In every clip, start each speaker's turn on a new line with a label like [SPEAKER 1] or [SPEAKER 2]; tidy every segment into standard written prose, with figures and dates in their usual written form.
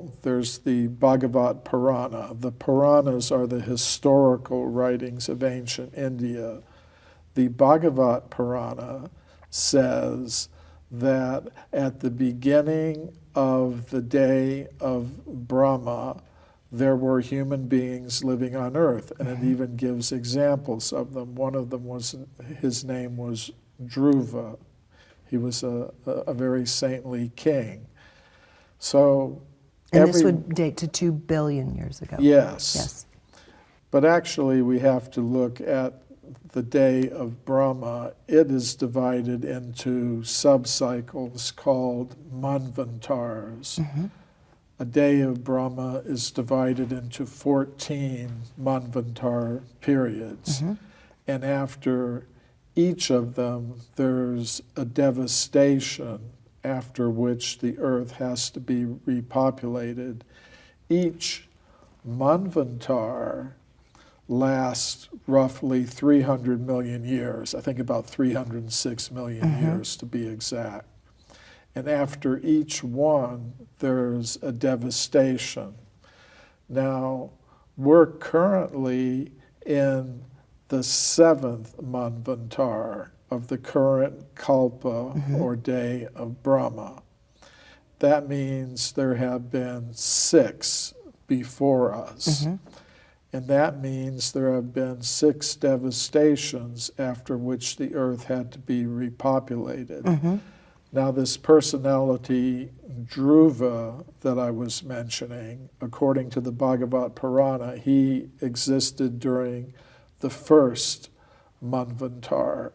[SPEAKER 1] example, there's the Bhagavat Purana. The Puranas are the historical writings of ancient India. The Bhagavat Purana says that at the beginning of the day of Brahma, there were human beings living on earth, and it even gives examples of them. One of them was, his name was Dhruva. He was a very saintly king. So,
[SPEAKER 2] and this would date to 2 billion years ago.
[SPEAKER 1] Yes.
[SPEAKER 2] Yes.
[SPEAKER 1] But actually, we have to look at the day of Brahma. It is divided into subcycles called manvantars. A day of Brahma is divided into 14 manvantar periods. And after each of them, there's a devastation after which the earth has to be repopulated. Each manvantar lasts roughly 300 million years, I think about 306 million years to be exact. And after each one, there's a devastation. Now, we're currently in the 7th manvantar of the current kalpa or day of Brahma. That means there have been 6 before us. And that means there have been 6 devastations after which the earth had to be repopulated. Now, this personality, Dhruva, that I was mentioning, according to the Bhagavat Purana, he existed during the 1st manvantar.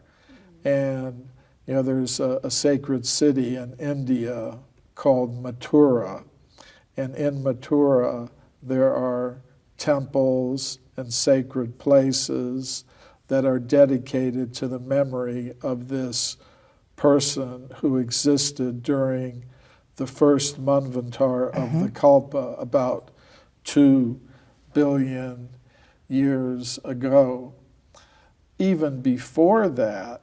[SPEAKER 1] And, you know, there's a sacred city in India called Mathura. And in Mathura, there are temples and sacred places that are dedicated to the memory of this person who existed during the 1st manvantar of the kalpa about 2 billion years ago. Even before that,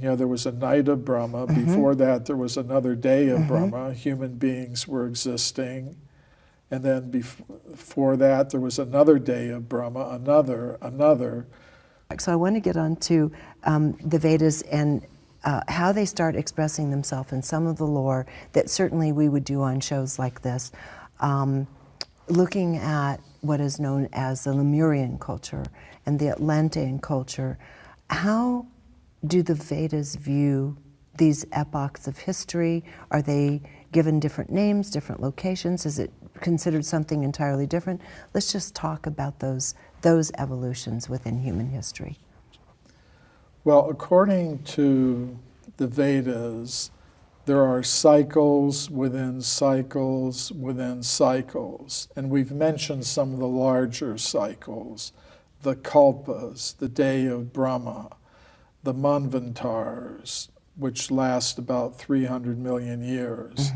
[SPEAKER 1] you know, there was a night of Brahma. Before that, there was another day of Brahma. Human beings were existing. And then before that, there was another day of Brahma, another.
[SPEAKER 2] So I want to get on to the Vedas and how they start expressing themselves in some of the lore that certainly we would do on shows like this, looking at what is known as the Lemurian culture and the Atlantean culture. How do the Vedas view these epochs of history? Are they given different names, different locations? Is it considered something entirely different? Let's just talk about those evolutions within human history.
[SPEAKER 1] Well, according to the Vedas, there are cycles within cycles within cycles. And we've mentioned some of the larger cycles, the kalpas, the day of Brahma, the manvantars, which last about 300 million years.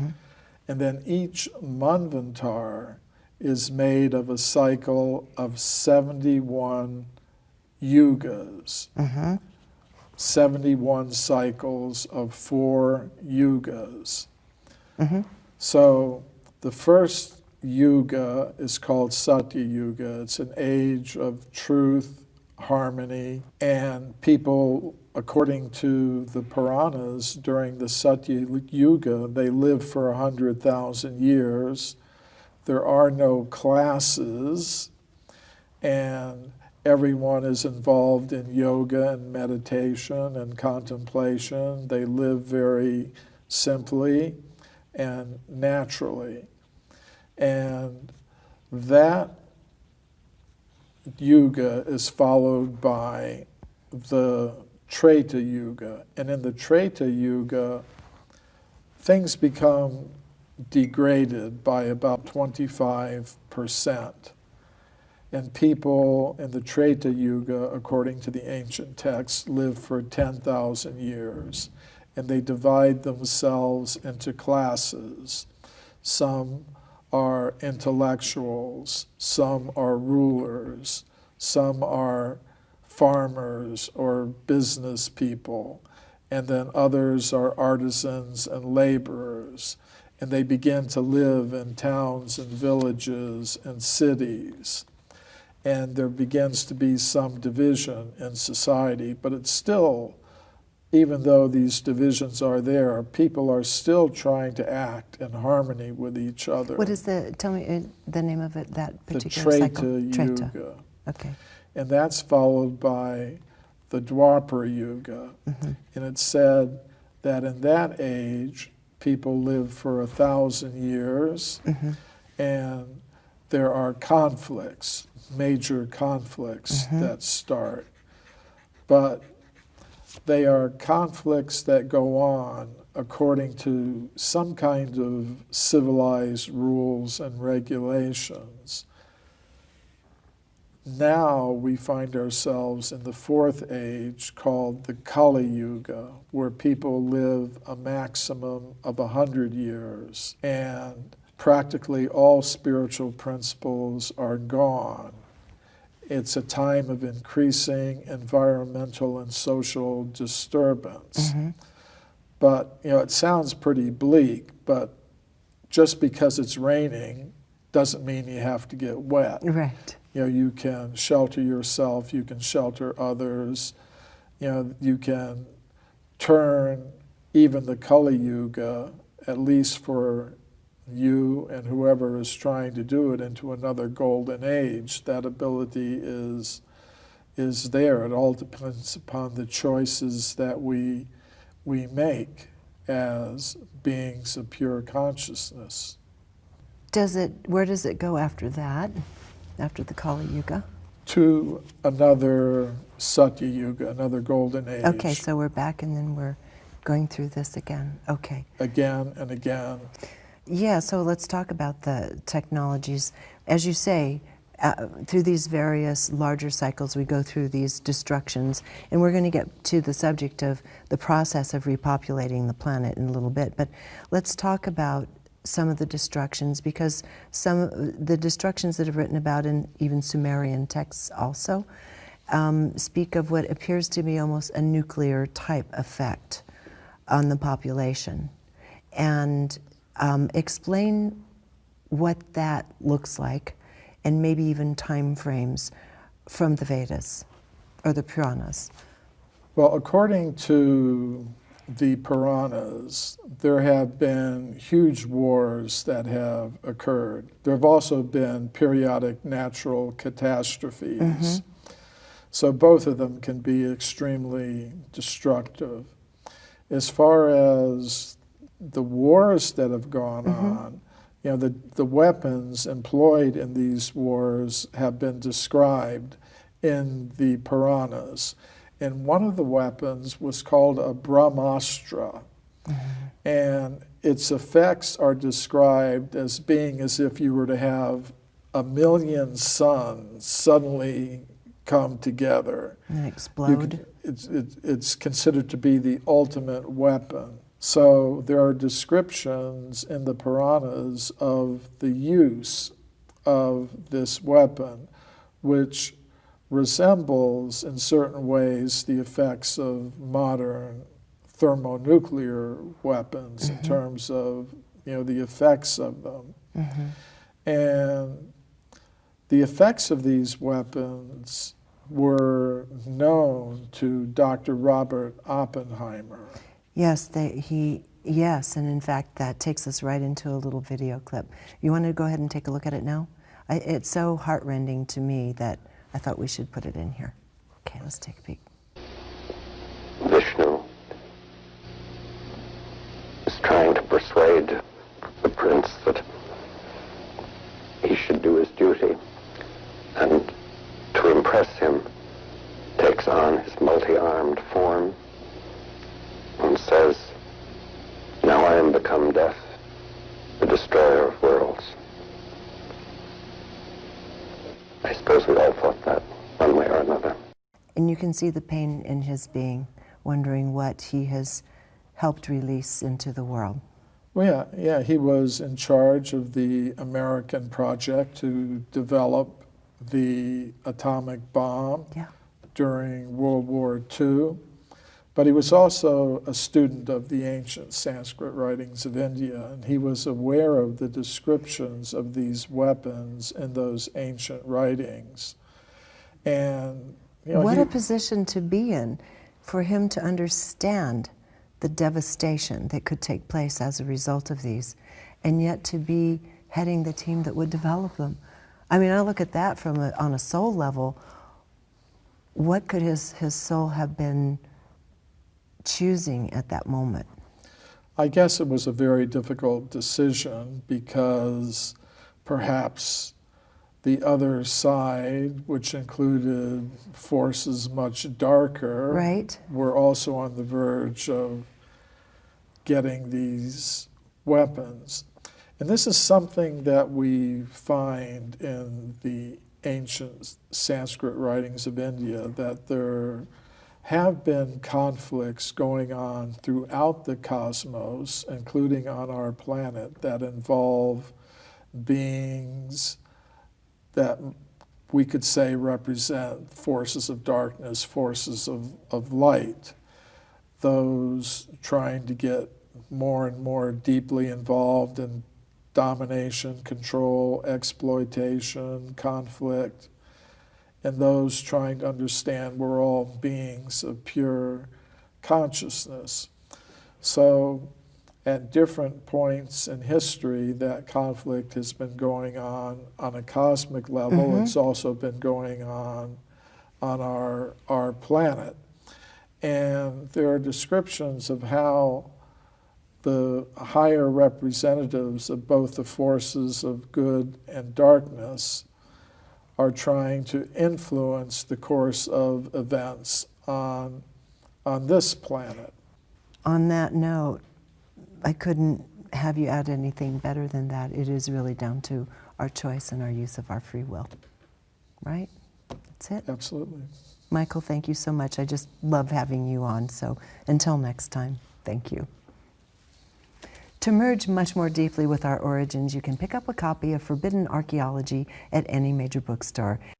[SPEAKER 1] And then each manvantar is made of a cycle of 71 yugas. 71 cycles of 4 yugas. So the first yuga is called Satya Yuga. It's an age of truth, harmony, and people, according to the Puranas, during the Satya Yuga, they live for 100,000 years. There are no classes, and everyone is involved in yoga and meditation and contemplation. They live very simply and naturally. And that yuga is followed by the Treta Yuga. And in the Treta Yuga, things become degraded by about 25%. And people in the Treta Yuga, according to the ancient texts, live for 10,000 years. And they divide themselves into classes. Some are intellectuals, some are rulers, some are farmers or business people, and then others are artisans and laborers. and they begin to live in towns and villages and cities. And there begins to be some division in society, but it's still, even though these divisions are there, people are still trying to act in harmony with each other.
[SPEAKER 2] What is tell me the name of it, that particular
[SPEAKER 1] the
[SPEAKER 2] cycle?
[SPEAKER 1] Treta Yuga.
[SPEAKER 2] Okay.
[SPEAKER 1] And that's followed by the Dwapara Yuga. And it's said that in that age, people live for 1,000 years, and there are conflicts, major conflicts that start. But they are conflicts that go on according to some kind of civilized rules and regulations. Now we find ourselves in the fourth age called the Kali Yuga, where people live a maximum of 100 years, and practically all spiritual principles are gone. It's a time of increasing environmental and social disturbance. But, you know, it sounds pretty bleak, but just because it's raining doesn't mean you have to get wet.
[SPEAKER 2] Right.
[SPEAKER 1] You know, you can shelter yourself, you can shelter others, you know, you can turn even the Kali Yuga, at least for you and whoever is trying to do it, into another golden age. That ability is there. It all depends upon the choices that we make as beings of pure consciousness.
[SPEAKER 2] Where does it go after that? After the Kali Yuga?
[SPEAKER 1] To another Satya Yuga, another golden age.
[SPEAKER 2] Okay, so we're back and then we're going through this again. Okay.
[SPEAKER 1] Again and again.
[SPEAKER 2] Yeah, so let's talk about the technologies. As you say, through these various larger cycles, we go through these destructions, and we're going to get to the subject of the process of repopulating the planet in a little bit. But let's talk about some of the destructions, because some of the destructions that are written about in even Sumerian texts also speak of what appears to be almost a nuclear type effect on the population. And explain what that looks like, and maybe even time frames from the Vedas or the Puranas.
[SPEAKER 1] Well, according to the Puranas, there have been huge wars that have occurred. There have also been periodic natural catastrophes. So both of them can be extremely destructive. As far as the wars that have gone on, you know, the weapons employed in these wars have been described in the Puranas. And one of the weapons was called a Brahmastra. And its effects are described as being as if you were to have 1,000,000 suns suddenly come together.
[SPEAKER 2] And explode.
[SPEAKER 1] It's considered to be the ultimate weapon. So there are descriptions in the Puranas of the use of this weapon, which resembles in certain ways the effects of modern thermonuclear weapons in terms of, you know, the effects of them. And the effects of these weapons were known to Dr. Robert Oppenheimer.
[SPEAKER 2] Yes, yes, and in fact that takes us right into a little video clip. You want to go ahead and take a look at it now? It's so heartrending to me that I thought we should put it in here. Okay, let's take a peek.
[SPEAKER 3] Vishnu is trying to persuade the prince that he should do his duty, and to impress him takes on his multi-armed form and says, "Now I am become death, the destroyer of worlds." I suppose we all thought that one way or another.
[SPEAKER 2] And you can see the pain in his being, wondering what he has helped release into the world.
[SPEAKER 1] Well, yeah, he was in charge of the American project to develop the atomic bomb during World War II. But he was also a student of the ancient Sanskrit writings of India, and he was aware of the descriptions of these weapons in those ancient writings. And
[SPEAKER 2] what a position to be in, for him to understand the devastation that could take place as a result of these, and yet to be heading the team that would develop them. I mean, I look at that from on a soul level. What could his soul have been choosing at that moment?
[SPEAKER 1] I guess it was a very difficult decision, because perhaps the other side, which included forces much darker,
[SPEAKER 2] right,
[SPEAKER 1] were also on the verge of getting these weapons. And this is something that we find in the ancient Sanskrit writings of India, that there have been conflicts going on throughout the cosmos, including on our planet, that involve beings that we could say represent forces of darkness, forces of light, those trying to get more and more deeply involved in domination, control, exploitation, conflict, and those trying to understand we're all beings of pure consciousness. So at different points in history, that conflict has been going on a cosmic level. It's also been going on our planet. And there are descriptions of how the higher representatives of both the forces of good and darkness are trying to influence the course of events on this planet.
[SPEAKER 2] On that note, I couldn't have you add anything better than that. It is really down to our choice and our use of our free will, right? That's it.
[SPEAKER 1] Absolutely.
[SPEAKER 2] Michael, thank you so much. I just love having you on. So until next time, thank you. To merge much more deeply with our origins, you can pick up a copy of Forbidden Archaeology at any major bookstore.